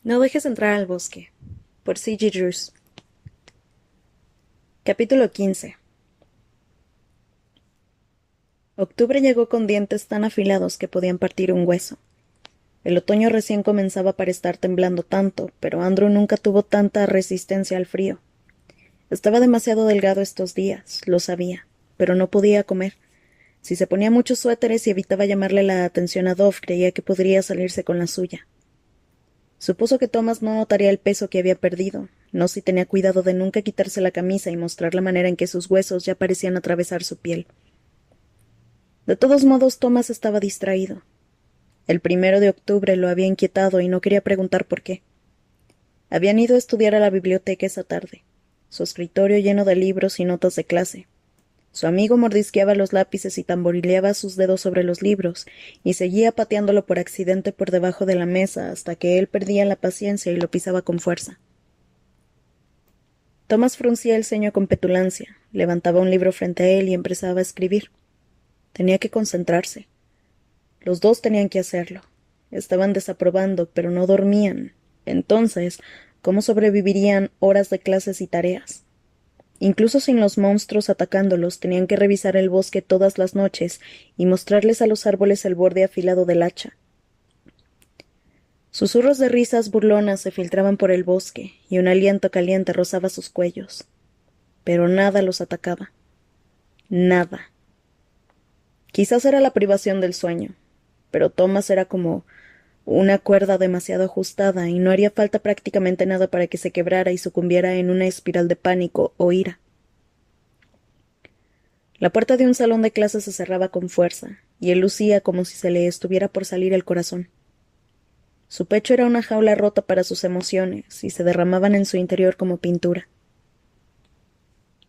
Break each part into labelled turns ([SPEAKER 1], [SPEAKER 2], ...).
[SPEAKER 1] No dejes entrar al bosque. Por C.G. Drews. Capítulo 15. Octubre llegó con dientes tan afilados que podían partir un hueso. El otoño recién comenzaba para estar temblando tanto, pero Andrew nunca tuvo tanta resistencia al frío. Estaba demasiado delgado estos días, lo sabía, pero no podía comer. Si se ponía muchos suéteres y evitaba llamarle la atención a Dove, creía que podría salirse con la suya. Supuso que Thomas no notaría el peso que había perdido, no si tenía cuidado de nunca quitarse la camisa y mostrar la manera en que sus huesos ya parecían atravesar su piel. De todos modos, Thomas estaba distraído. El 1 de octubre lo había inquietado y no quería preguntar por qué. Habían ido a estudiar a la biblioteca esa tarde, su escritorio lleno de libros y notas de clase. Su amigo mordisqueaba los lápices y tamborileaba sus dedos sobre los libros, y seguía pateándolo por accidente por debajo de la mesa hasta que él perdía la paciencia y lo pisaba con fuerza. Thomas fruncía el ceño con petulancia, levantaba un libro frente a él y empezaba a escribir. Tenía que concentrarse. Los dos tenían que hacerlo. Estaban desaprobando, pero no dormían. Entonces, ¿cómo sobrevivirían horas de clases y tareas? Incluso sin los monstruos atacándolos, tenían que revisar el bosque todas las noches y mostrarles a los árboles el borde afilado del hacha. Susurros de risas burlonas se filtraban por el bosque, y un aliento caliente rozaba sus cuellos. Pero nada los atacaba. Nada. Quizás era la privación del sueño, pero Thomas era como una cuerda demasiado ajustada y no haría falta prácticamente nada para que se quebrara y sucumbiera en una espiral de pánico o ira. La puerta de un salón de clases se cerraba con fuerza, y él lucía como si se le estuviera por salir el corazón. Su pecho era una jaula rota para sus emociones, y se derramaban en su interior como pintura.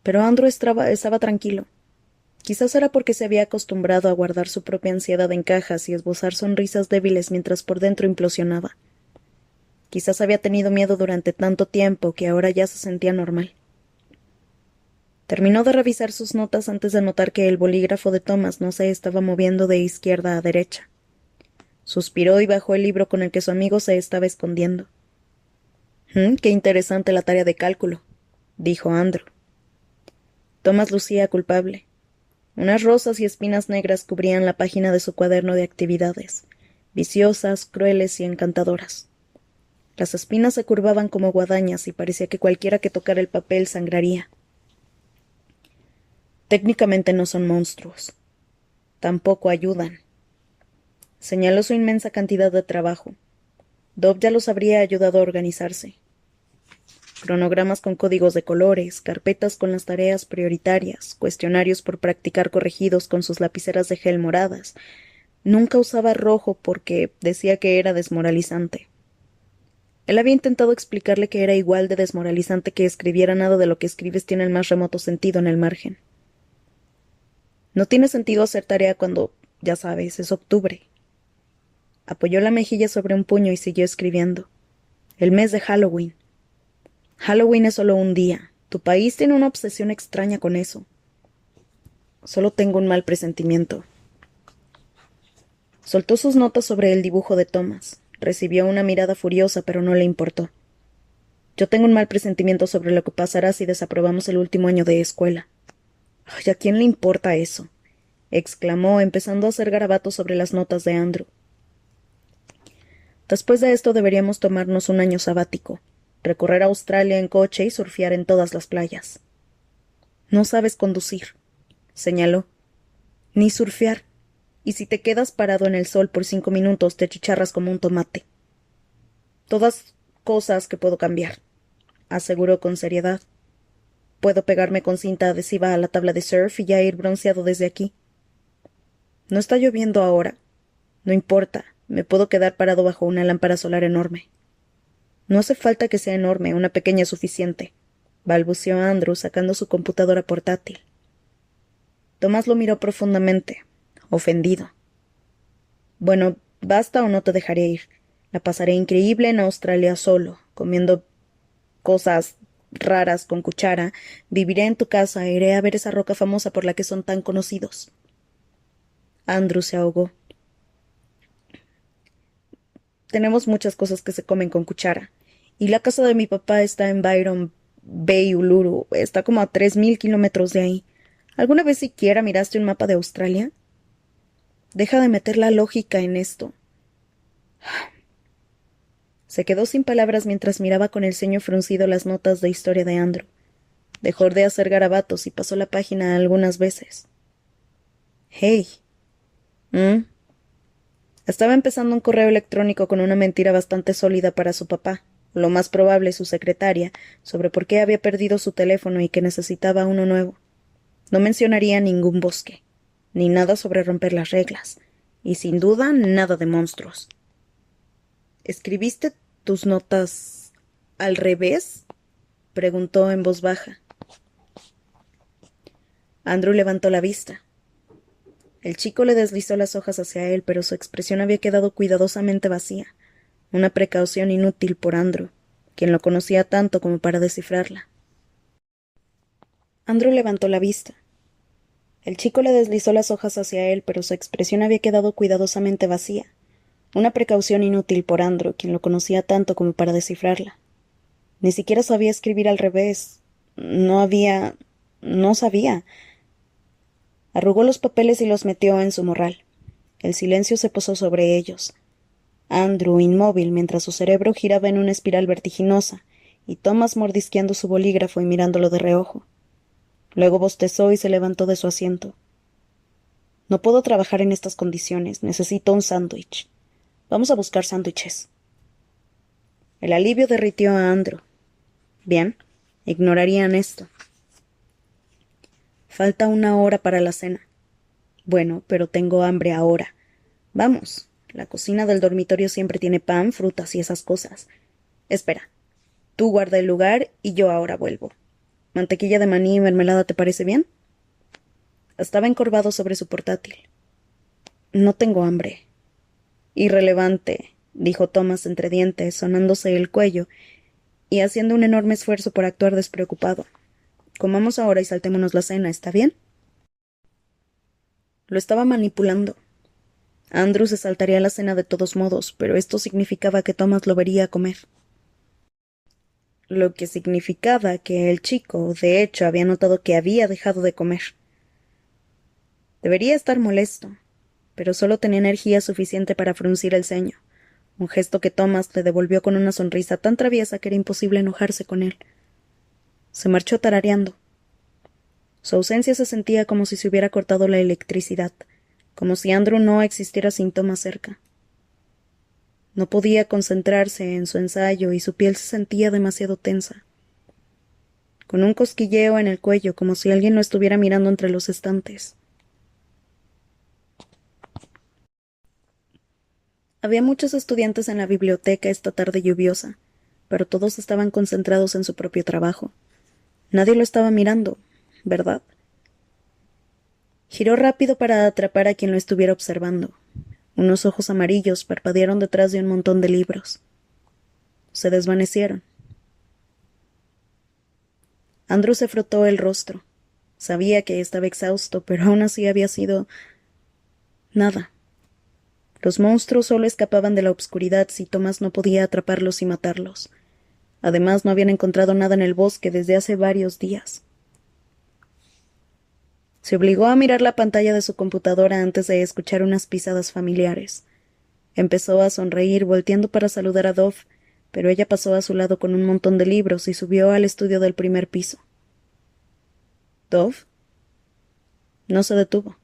[SPEAKER 1] Pero Andrew estaba tranquilo. Quizás era porque se había acostumbrado a guardar su propia ansiedad en cajas y esbozar sonrisas débiles mientras por dentro implosionaba. Quizás había tenido miedo durante tanto tiempo que ahora ya se sentía normal. Terminó de revisar sus notas antes de notar que el bolígrafo de Thomas no se estaba moviendo de izquierda a derecha. Suspiró y bajó el libro con el que su amigo se estaba escondiendo. Qué interesante la tarea de cálculo, dijo Andrew. Thomas lucía culpable. Unas rosas y espinas negras cubrían la página de su cuaderno de actividades, viciosas, crueles y encantadoras. Las espinas se curvaban como guadañas y parecía que cualquiera que tocara el papel sangraría. Técnicamente no son monstruos. Tampoco ayudan. Señaló su inmensa cantidad de trabajo. Dove ya los habría ayudado a organizarse. Cronogramas con códigos de colores, carpetas con las tareas prioritarias, cuestionarios por practicar corregidos con sus lapiceras de gel moradas. Nunca usaba rojo porque decía que era desmoralizante. Él había intentado explicarle que era igual de desmoralizante que escribiera nada de lo que escribes tiene el más remoto sentido en el margen. No tiene sentido hacer tarea cuando, ya sabes, es octubre. Apoyó la mejilla sobre un puño y siguió escribiendo. El mes de Halloween. Halloween es solo un día. Tu país tiene una obsesión extraña con eso. Solo tengo un mal presentimiento. Soltó sus notas sobre el dibujo de Thomas. Recibió una mirada furiosa, pero no le importó. Yo tengo un mal presentimiento sobre lo que pasará si desaprobamos el último año de escuela. Ay, ¿a quién le importa eso? Exclamó, empezando a hacer garabatos sobre las notas de Andrew. Después de esto deberíamos tomarnos un año sabático, recorrer Australia en coche y surfear en todas las playas. No sabes conducir, señaló. Ni surfear. Y si te quedas parado en el sol por 5 minutos te chicharras como un tomate. Todas cosas que puedo cambiar, aseguró con seriedad. Puedo pegarme con cinta adhesiva a la tabla de surf y ya ir bronceado desde aquí. No está lloviendo ahora. No importa, me puedo quedar parado bajo una lámpara solar enorme. No hace falta que sea enorme, una pequeña es suficiente, balbuceó Andrew sacando su computadora portátil. Tomás lo miró profundamente, ofendido. Bueno, basta o no te dejaré ir. La pasaré increíble en Australia solo, comiendo cosas raras con cuchara. Viviré en tu casa e iré a ver esa roca famosa por la que son tan conocidos. Andrew se ahogó. tenemos muchas cosas que se comen con cuchara. Y la casa de mi papá está en Byron Bay, Uluru. Está como a 3000 kilómetros de ahí. ¿Alguna vez siquiera miraste un mapa de Australia? Deja de meter la lógica en esto. Se quedó sin palabras mientras miraba con el ceño fruncido las notas de historia de Andrew. Dejó de hacer garabatos y pasó la página algunas veces. Hey. Estaba empezando un correo electrónico con una mentira bastante sólida para su papá, lo más probable su secretaria, sobre por qué había perdido su teléfono y que necesitaba uno nuevo. No mencionaría ningún bosque, ni nada sobre romper las reglas, y sin duda nada de monstruos. ¿Escribiste tus notas al revés? Preguntó en voz baja. Andrew levantó la vista. El chico le deslizó las hojas hacia él, pero su expresión había quedado cuidadosamente vacía, una precaución inútil por Andrew, quien lo conocía tanto como para descifrarla. Andrew levantó la vista. El chico le deslizó las hojas hacia él, pero su expresión había quedado cuidadosamente vacía, una precaución inútil por Andrew, quien lo conocía tanto como para descifrarla. Ni siquiera sabía escribir al revés. No sabía. Arrugó los papeles y los metió en su morral. El silencio se posó sobre ellos. Andrew inmóvil mientras su cerebro giraba en una espiral vertiginosa, y Thomas mordisqueando su bolígrafo y mirándolo de reojo. Luego bostezó y se levantó de su asiento. No puedo trabajar en estas condiciones. Necesito un sándwich. Vamos a buscar sándwiches. El alivio derritió a Andrew. Bien, ignorarían esto. Falta 1 hora para la cena. Bueno, pero tengo hambre ahora. Vamos, la cocina del dormitorio siempre tiene pan, frutas y esas cosas. Espera, tú guarda el lugar y yo ahora vuelvo. ¿Mantequilla de maní y mermelada te parece bien? Estaba encorvado sobre su portátil. No tengo hambre. Irrelevante, dijo Thomas entre dientes, sonándose el cuello y haciendo un enorme esfuerzo por actuar despreocupado. Comamos ahora y saltémonos la cena, ¿está bien? Lo estaba manipulando. Andrew se saltaría la cena de todos modos, pero esto significaba que Thomas lo vería comer. Lo que significaba que el chico, de hecho, había notado que había dejado de comer. Debería estar molesto, pero solo tenía energía suficiente para fruncir el ceño, un gesto que Thomas le devolvió con una sonrisa tan traviesa que era imposible enojarse con él. Se marchó tarareando. Su ausencia se sentía como si se hubiera cortado la electricidad, como si Andrew no existiera sin Thomas cerca. No podía concentrarse en su ensayo y su piel se sentía demasiado tensa, con un cosquilleo en el cuello como si alguien lo estuviera mirando entre los estantes. Había muchos estudiantes en la biblioteca esta tarde lluviosa, pero todos estaban concentrados en su propio trabajo. Nadie lo estaba mirando, ¿verdad? Giró rápido para atrapar a quien lo estuviera observando. Unos ojos amarillos parpadearon detrás de un montón de libros. Se desvanecieron. Andrew se frotó el rostro. Sabía que estaba exhausto, pero aún así había sido nada. Los monstruos solo escapaban de la obscuridad si Thomas no podía atraparlos y matarlos. Además, no habían encontrado nada en el bosque desde hace varios días. Se obligó a mirar la pantalla de su computadora antes de escuchar unas pisadas familiares. Empezó a sonreír, volteando para saludar a Dove, pero ella pasó a su lado con un montón de libros y subió al estudio del primer piso. ¿Dove? No se detuvo.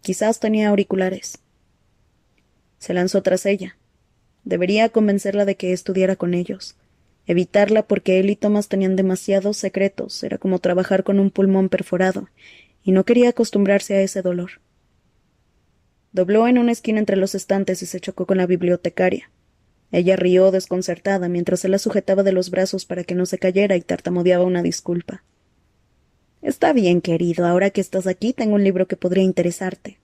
[SPEAKER 1] Quizás tenía auriculares. Se lanzó tras ella. Debería convencerla de que estudiara con ellos. Evitarla porque él y Thomas tenían demasiados secretos. Era como trabajar con un pulmón perforado, y no quería acostumbrarse a ese dolor. Dobló en una esquina entre los estantes y se chocó con la bibliotecaria. Ella rió desconcertada mientras él la sujetaba de los brazos para que no se cayera y tartamudeaba una disculpa. Está bien, querido. Ahora que estás aquí, tengo un libro que podría interesarte.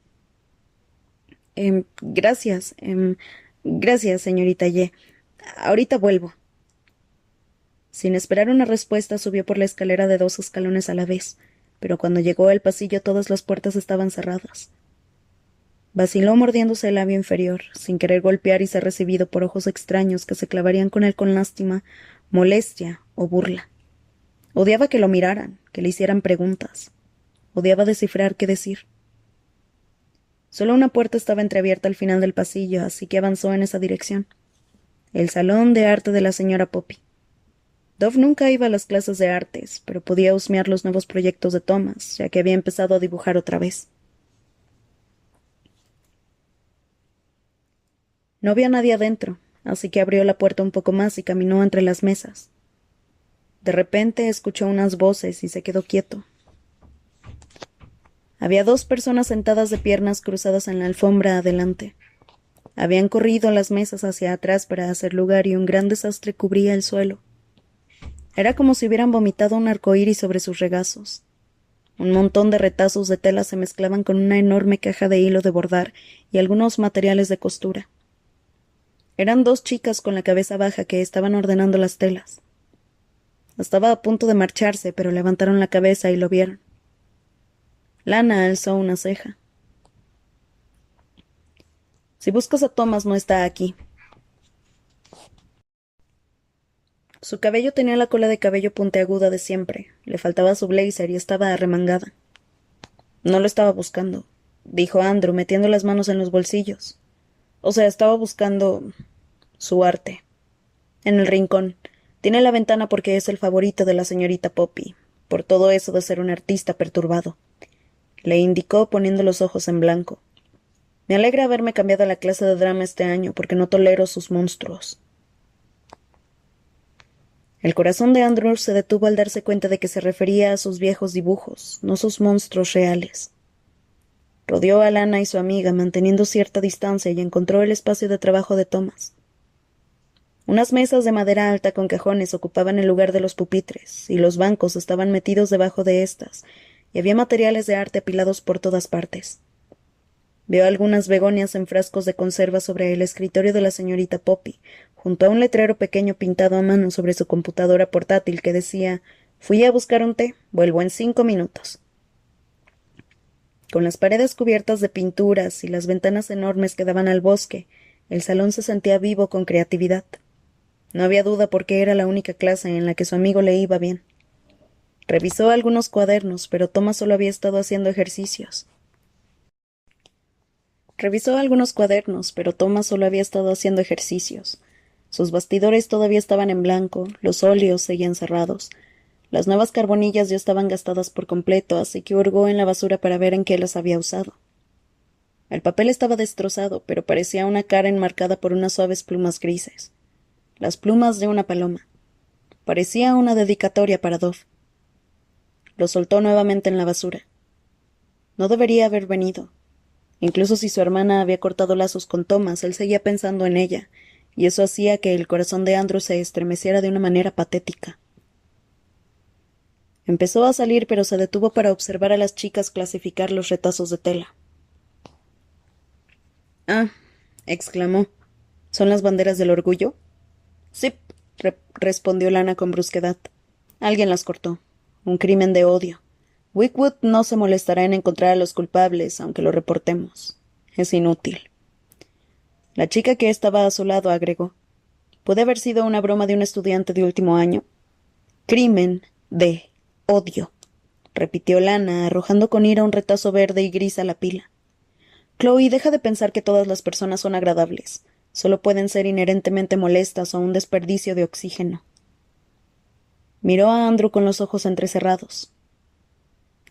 [SPEAKER 1] Gracias. Gracias, señorita Ye. Ahorita vuelvo. Sin esperar una respuesta, subió por la escalera de 2 escalones a la vez, pero cuando llegó al pasillo todas las puertas estaban cerradas. Vaciló mordiéndose el labio inferior, sin querer golpear y ser recibido por ojos extraños que se clavarían con él con lástima, molestia o burla. Odiaba que lo miraran, que le hicieran preguntas. Odiaba descifrar qué decir. Solo una puerta estaba entreabierta al final del pasillo, así que avanzó en esa dirección. El salón de arte de la señora Poppy. Dove nunca iba a las clases de artes, pero podía husmear los nuevos proyectos de Thomas, ya que había empezado a dibujar otra vez. No había nadie adentro, así que abrió la puerta un poco más y caminó entre las mesas. De repente escuchó unas voces y se quedó quieto. Había 2 personas sentadas de piernas cruzadas en la alfombra adelante. Habían corrido las mesas hacia atrás para hacer lugar y un gran desastre cubría el suelo. Era como si hubieran vomitado un arcoíris sobre sus regazos. Un montón de retazos de tela se mezclaban con una enorme caja de hilo de bordar y algunos materiales de costura. Eran 2 chicas con la cabeza baja que estaban ordenando las telas. Estaba a punto de marcharse, pero levantaron la cabeza y lo vieron. Lana alzó una ceja. Si buscas a Thomas, no está aquí. Su cabello tenía la cola de cabello puntiaguda de siempre, le faltaba su blazer y estaba arremangada. No lo estaba buscando, dijo Andrew, metiendo las manos en los bolsillos. O sea, estaba buscando su arte. En el rincón. Tiene la ventana porque es el favorito de la señorita Poppy, por todo eso de ser un artista perturbado. Le indicó poniendo los ojos en blanco. Me alegra haberme cambiado a la clase de drama este año, porque no tolero sus monstruos. El corazón de Andrew se detuvo al darse cuenta de que se refería a sus viejos dibujos, no sus monstruos reales. Rodeó a Lana y su amiga, manteniendo cierta distancia, y encontró el espacio de trabajo de Thomas. Unas mesas de madera alta con cajones ocupaban el lugar de los pupitres, y los bancos estaban metidos debajo de éstas, y había materiales de arte apilados por todas partes. Vio algunas begonias en frascos de conserva sobre el escritorio de la señorita Poppy, junto a un letrero pequeño pintado a mano sobre su computadora portátil que decía: «Fui a buscar un té, vuelvo en 5 minutos». Con las paredes cubiertas de pinturas y las ventanas enormes que daban al bosque, el salón se sentía vivo con creatividad. No había duda porque era la única clase en la que su amigo le iba bien. Revisó algunos cuadernos, pero Thomas solo había estado haciendo ejercicios. Sus bastidores todavía estaban en blanco, los óleos seguían cerrados. Las nuevas carbonillas ya estaban gastadas por completo, así que hurgó en la basura para ver en qué las había usado. El papel estaba destrozado, pero parecía una cara enmarcada por unas suaves plumas grises. Las plumas de una paloma. Parecía una dedicatoria para Dove. Lo soltó nuevamente en la basura. No debería haber venido. Incluso si su hermana había cortado lazos con Thomas, él seguía pensando en ella, y eso hacía que el corazón de Andrew se estremeciera de una manera patética. Empezó a salir, pero se detuvo para observar a las chicas clasificar los retazos de tela. «Ah», exclamó. «¿Son las banderas del orgullo?» «Sí», respondió Lana con brusquedad. «Alguien las cortó. Un crimen de odio. Wickwood no se molestará en encontrar a los culpables, aunque lo reportemos. Es inútil». La chica que estaba a su lado agregó: «¿Puede haber sido una broma de un estudiante de último año?» «Crimen de odio», repitió Lana, arrojando con ira un retazo verde y gris a la pila. «Chloe, deja de pensar que todas las personas son agradables. Solo pueden ser inherentemente molestas o un desperdicio de oxígeno». Miró a Andrew con los ojos entrecerrados.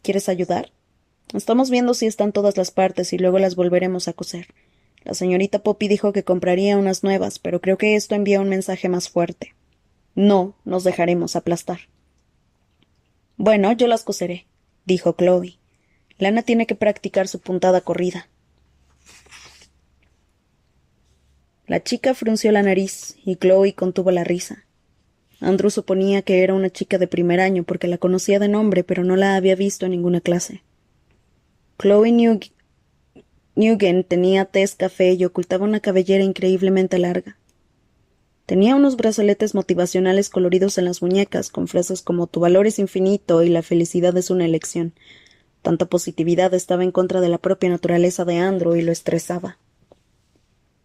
[SPEAKER 1] «¿Quieres ayudar? Estamos viendo si están todas las partes y luego las volveremos a coser. La señorita Poppy dijo que compraría unas nuevas, pero creo que esto envía un mensaje más fuerte. No nos dejaremos aplastar». «Bueno, yo las coseré», dijo Chloe. «Lana tiene que practicar su puntada corrida». La chica frunció la nariz y Chloe contuvo la risa. Andrew suponía que era una chica de primer año porque la conocía de nombre, pero no la había visto en ninguna clase. Chloe Nugent tenía tez café y ocultaba una cabellera increíblemente larga. Tenía unos brazaletes motivacionales coloridos en las muñecas, con frases como «Tu valor es infinito» y «La felicidad es una elección», Tanta positividad estaba en contra de la propia naturaleza de Andrew y lo estresaba.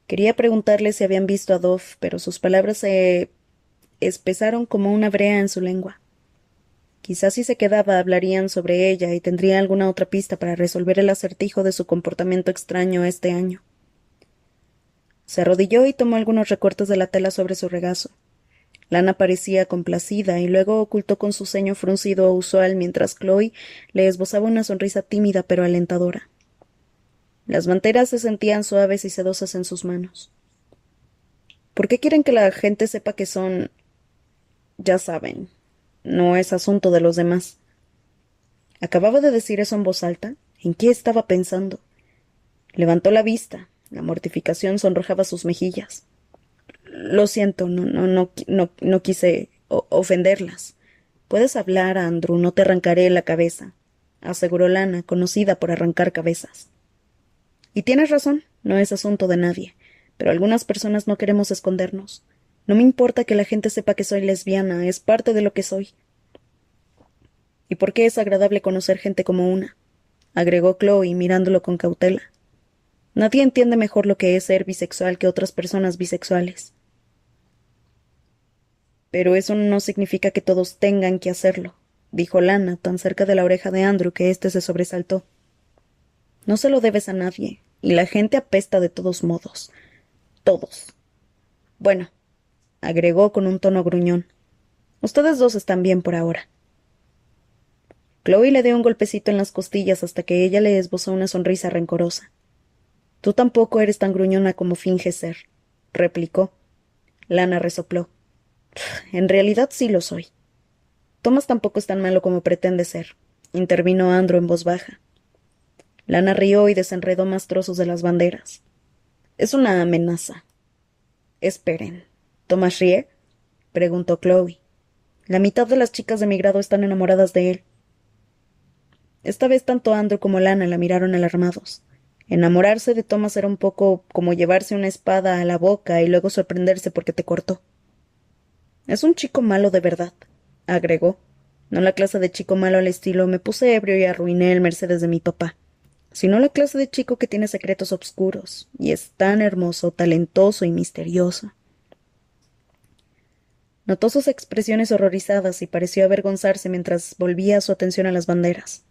[SPEAKER 1] Quería preguntarle si habían visto a Dove, pero sus palabras se espesaron como una brea en su lengua. Quizás si se quedaba hablarían sobre ella y tendría alguna otra pista para resolver el acertijo de su comportamiento extraño este año. Se arrodilló y tomó algunos recortes de la tela sobre su regazo. Lana parecía complacida y luego ocultó con su ceño fruncido usual mientras Chloe le esbozaba una sonrisa tímida pero alentadora. Las manteras se sentían suaves y sedosas en sus manos. ¿Por qué quieren que la gente sepa que son? Ya saben, no es asunto de los demás. Acababa de decir eso en voz alta. ¿En qué estaba pensando? Levantó la vista. La mortificación sonrojaba sus mejillas. Lo siento, no quise ofenderlas. Puedes hablar, Andrew, no te arrancaré la cabeza, aseguró Lana, conocida por arrancar cabezas. Y tienes razón, no es asunto de nadie, pero algunas personas no queremos escondernos. No me importa que la gente sepa que soy lesbiana, es parte de lo que soy. ¿Y por qué es agradable conocer gente como una? Agregó Chloe, mirándolo con cautela. Nadie entiende mejor lo que es ser bisexual que otras personas bisexuales. Pero eso no significa que todos tengan que hacerlo, dijo Lana, tan cerca de la oreja de Andrew que éste se sobresaltó. No se lo debes a nadie, y la gente apesta de todos modos. Todos. Bueno, agregó con un tono gruñón. Ustedes dos están bien por ahora. Chloe le dio un golpecito en las costillas hasta que ella le esbozó una sonrisa rencorosa. Tú tampoco eres tan gruñona como finges ser, replicó. Lana resopló. En realidad sí lo soy. Thomas tampoco es tan malo como pretende ser, intervino Andrew en voz baja. Lana rió y desenredó más trozos de las banderas. Es una amenaza. Esperen. ¿Thomas ríe? Preguntó Chloe. La mitad de las chicas de mi grado están enamoradas de él. Esta vez tanto Andrew como Lana la miraron alarmados. Enamorarse de Thomas era un poco como llevarse una espada a la boca y luego sorprenderse porque te cortó. Es un chico malo de verdad, agregó. No la clase de chico malo al estilo me puse ebrio y arruiné el Mercedes de mi papá, sino la clase de chico que tiene secretos obscuros y es tan hermoso, talentoso y misterioso. Notó sus expresiones horrorizadas y pareció avergonzarse mientras volvía su atención a las banderas.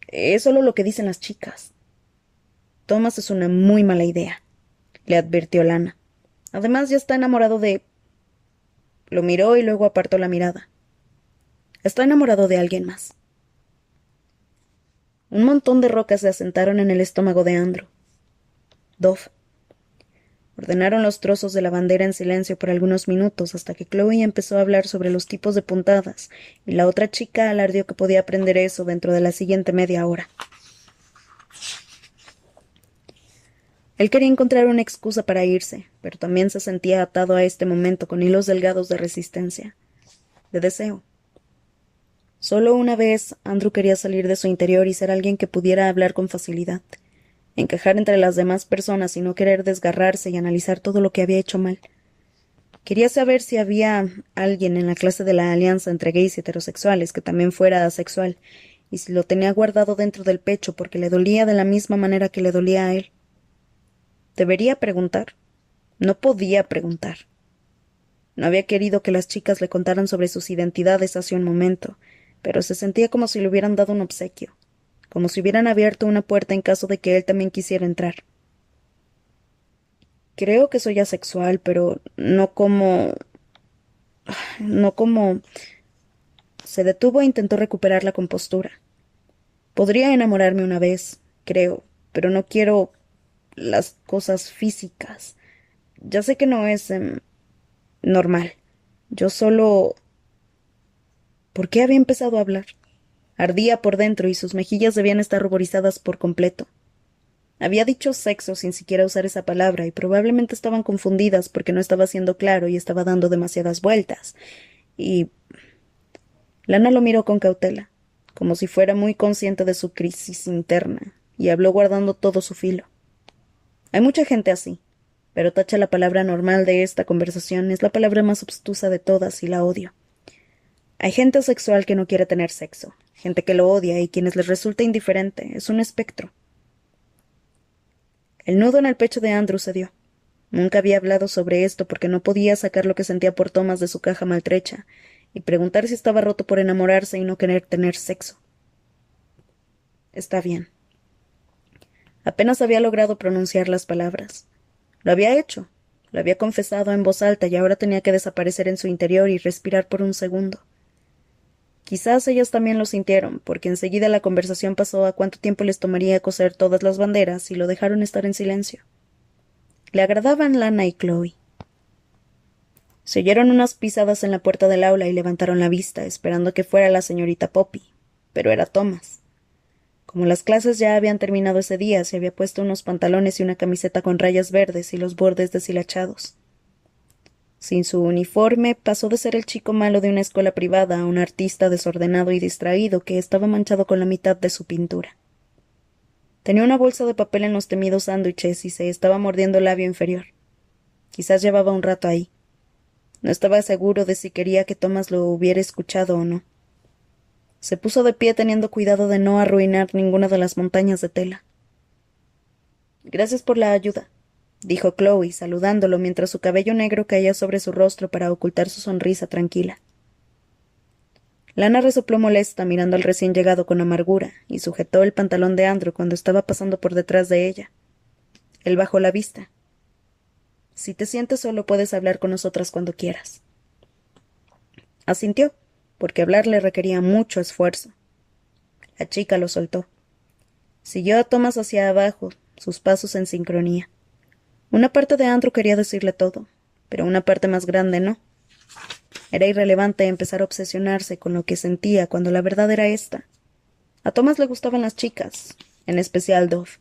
[SPEAKER 1] Es solo lo que dicen las chicas. Thomas es una muy mala idea, le advirtió Lana. Además ya está enamorado de... Lo miró y luego apartó la mirada. Está enamorado de alguien más. Un montón de rocas se asentaron en el estómago de Andrew. Dove. Ordenaron los trozos de la bandera en silencio por algunos minutos hasta que Chloe empezó a hablar sobre los tipos de puntadas y la otra chica alardeó que podía aprender eso dentro de la siguiente media hora. Él quería encontrar una excusa para irse, pero también se sentía atado a este momento con hilos delgados de resistencia, de deseo. Solo una vez Andrew quería salir de su interior y ser alguien que pudiera hablar con facilidad, encajar entre las demás personas y no querer desgarrarse y analizar todo lo que había hecho mal. Quería saber si había alguien en la clase de la alianza entre gays y heterosexuales que también fuera asexual, y si lo tenía guardado dentro del pecho porque le dolía de la misma manera que le dolía a él. Debería preguntar. No podía preguntar. No había querido que las chicas le contaran sobre sus identidades hace un momento, pero se sentía como si le hubieran dado un obsequio, como si hubieran abierto una puerta en caso de que él también quisiera entrar. Creo que soy asexual, pero no como... Se detuvo e intentó recuperar la compostura. Podría enamorarme una vez, creo, pero no quiero las cosas físicas. Ya sé que no es normal. Yo solo... ¿Por qué había empezado a hablar? Ardía por dentro y sus mejillas debían estar ruborizadas por completo. Había dicho sexo sin siquiera usar esa palabra y probablemente estaban confundidas porque no estaba siendo claro y estaba dando demasiadas vueltas. Y... Lana lo miró con cautela, como si fuera muy consciente de su crisis interna, y habló guardando todo su filo. Hay mucha gente así, pero tacha la palabra normal de esta conversación, es la palabra más obstusa de todas y la odio. Hay gente asexual que no quiere tener sexo, gente que lo odia y quienes les resulta indiferente. Es un espectro. El nudo en el pecho de Andrew cedió. Nunca había hablado sobre esto porque no podía sacar lo que sentía por Thomas de su caja maltrecha y preguntar si estaba roto por enamorarse y no querer tener sexo. Está bien. Apenas había logrado pronunciar las palabras. Lo había hecho. Lo había confesado en voz alta y ahora tenía que desaparecer en su interior y respirar por un segundo. Quizás ellas también lo sintieron, porque enseguida la conversación pasó a cuánto tiempo les tomaría coser todas las banderas y lo dejaron estar en silencio. Le agradaban Lana y Chloe. Se oyeron unas pisadas en la puerta del aula y levantaron la vista, esperando que fuera la señorita Poppy, pero era Thomas. Como las clases ya habían terminado ese día, se había puesto unos pantalones y una camiseta con rayas verdes y los bordes deshilachados. Sin su uniforme, pasó de ser el chico malo de una escuela privada a un artista desordenado y distraído que estaba manchado con la mitad de su pintura. Tenía una bolsa de papel en los temidos sándwiches y se estaba mordiendo el labio inferior. Quizás llevaba un rato ahí. No estaba seguro de si quería que Thomas lo hubiera escuchado o no. Se puso de pie teniendo cuidado de no arruinar ninguna de las montañas de tela. Gracias por la ayuda, dijo Chloe, saludándolo mientras su cabello negro caía sobre su rostro para ocultar su sonrisa tranquila. Lana resopló molesta mirando al recién llegado con amargura y sujetó el pantalón de Andrew cuando estaba pasando por detrás de ella. Él bajó la vista. Si te sientes solo puedes hablar con nosotras cuando quieras. Asintió, porque hablar le requería mucho esfuerzo. La chica lo soltó. Siguió a Thomas hacia abajo, sus pasos en sincronía. Una parte de Andrew quería decirle todo, pero una parte más grande no. Era irrelevante empezar a obsesionarse con lo que sentía cuando la verdad era esta. A Thomas le gustaban las chicas, en especial Dove.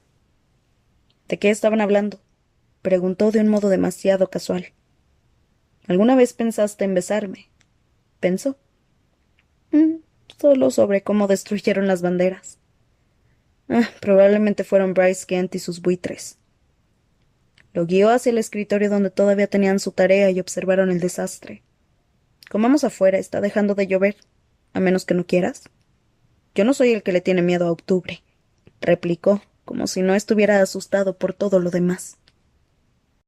[SPEAKER 1] ¿De qué estaban hablando?, preguntó de un modo demasiado casual. ¿Alguna vez pensaste en besarme? ¿Pensó? Solo sobre cómo destruyeron las banderas. Probablemente fueron Bryce Kent y sus buitres. Lo guió hacia el escritorio donde todavía tenían su tarea y observaron el desastre. Comamos afuera, está dejando de llover. A menos que no quieras. Yo no soy el que le tiene miedo a octubre, replicó, como si no estuviera asustado por todo lo demás.